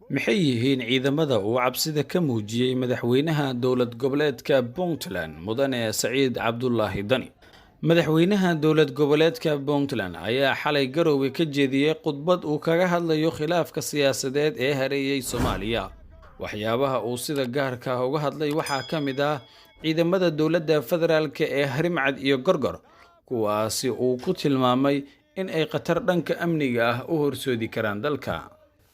maxay yihiin ciidamada uu cabsida ka muujiyay madaxweynaha dowlad goboleedka Puntland mudane Saciid Cabdullaahi Dani madaxweynaha dowlad goboleedka Puntland ayaa xalay Garowe ka jeediyay khudbad uu kaga hadlayo khilaafka siyaasadeed ee hareeyay Soomaaliya waxyaabaha uu sida gaarka ah uga hadlay waxaa ka mid ah ciidamada dowladda federaalka ee Harimcad iyo Gorgor kuwaasi uu ku tilmaamay in ay qatar dhanka amniga ah u horsoodi karaan dalka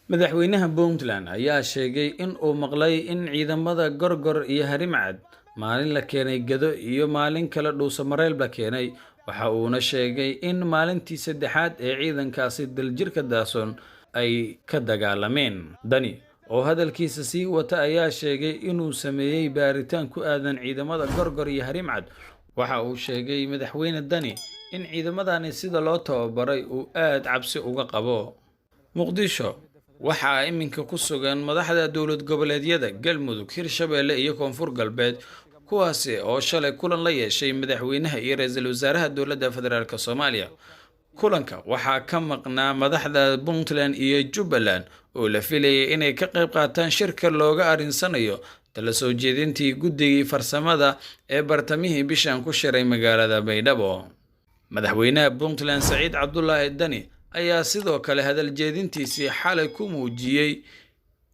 madaxweynaha Puntland ayaa sheegay in uu maqlay in ciidamada Gorgor iyo Harimcad maalin la keenay Gado iyo maalin kale Dhuusamareel la keenay waxa uuna sheegay in maalintii saddexaad ee ciidankaasi daljirka daason ay ka dagaalameen Dani oo hadalkiisa sii wata ayaa sheegay inuu sameeyay baaritaan ku aadan ciidamada Gorgor iyo Harimcad waxa uu sheegay madaxweyne Dani in ciidamadani sida loo tababaray uu aad cabsi uga qabo Muqdisho waxaa iminka ku sugan madaxda dowlad goboleedyada Galmudug Hirshabelle iyo Koonfur Galbeed kuwaasi oo shalay kulan la yeeshay madaxweynaha iyo ra'iisul wasaaraha dowladda federaalka Soomaaliya kulanka waxaa ka maqnaa madaxda Puntland iyo Jubbaland oo la filayay inay ka qayb qaataan shirka looga arinsanayo tala soo jeedintii guddigii farsamada ee bartamihii bishan ku shiray magaalada Baydhabo madaxweynaha Puntland Saciid Cabdullaahi Dani ayaa sidoo kale hadal jeedintiisii xalay ku muujiyay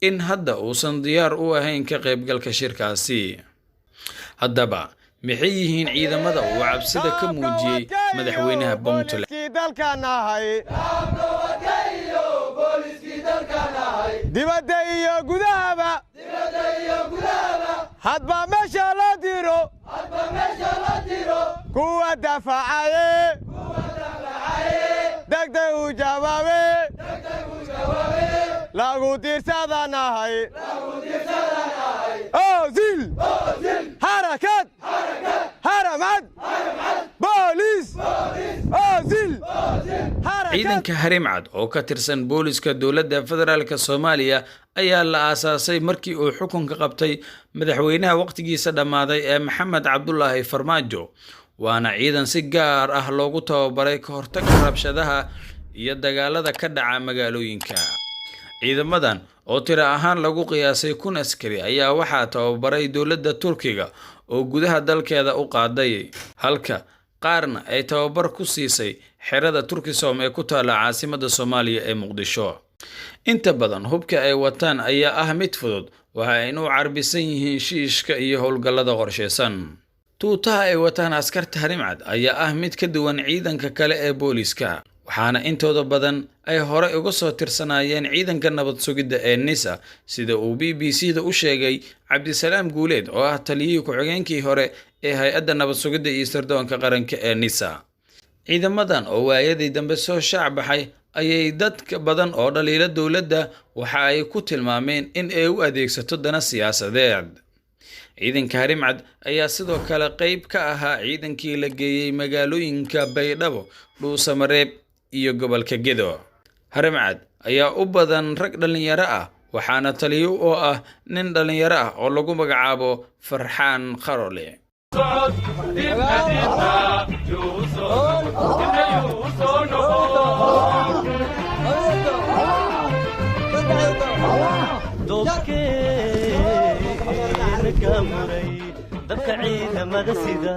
in hadda uusan diyaar u ahayn ka qaybgalka shirkaasi haddaba maxay yihiin ciidamada uu cabsida ka muujiyay madaxweynaha Puntland dibadda iyo gudahaba hadba meesha la diro kuwa dafaacaye degdeg u jawaabe lagu dirsadanahay Ozil harakat haramad boolis Ozil ciidanka Harimcad oo ka tirsan booliska dowladda federaalka Soomaaliya ayaa la aasaasay markii uu xukunka qabtay madaxweynaha waqtigiisa dhamaaday ee Maxamed Cabdullaahi Farmaajo waana ciidan si gaar ah loogu tababaray ka hortagga rabshadaha iyo dagaalada ka dhaca magaalooyinka ciidamadan oo tiro ahaan lagu qiyaasay 1,000 askari ayaa waxaa tababaray dowladda Turkiga oo gudaha dalkeeda u qaaday halka qaarna ay tababar ku siisay xerada Turkisom ee ku taala caasimadda Soomaaliya ee Muqdisho inta badan hubka ay wataan ayaa ah mid fudud waxa ay u carbisan yihiin shiishka iyo howlgallada qorsheysan tuutaha ay wataan askarta Harimcad ayaa ah mid ka duwan ciidanka kale ee booliska waxaana intooda badan ay hore uga soo tirsanayeen ciidanka nabad sugidda ee NISA sida uu BBC-da u sheegay Cabdisalaam Guuleed oo ah taliyihii ku-xigeenkii hore ee hay'adda nabad sugidda iyo sirdoonka qaranka ee NISA ciidamadan oo waayadii dambe soo shaac baxay ayay dadka badan oo dhaliila dowladda waxa ay ku tilmaameen in ay u adeegsato dana siyaasadeed ciidanka Harimcad ayaa sidoo kale qayb ka ahaa ciidankii la geeyay magaalooyinka Baydhabo Dhuusamareeb iyo gobolka Gedo Harimcad ayaa u badan rag dhalinyaro ah waxaana taliyo oo ah nin dhalinyaro ah oo lagu magacaabo Farxaan Qarole dadka ciidamada sida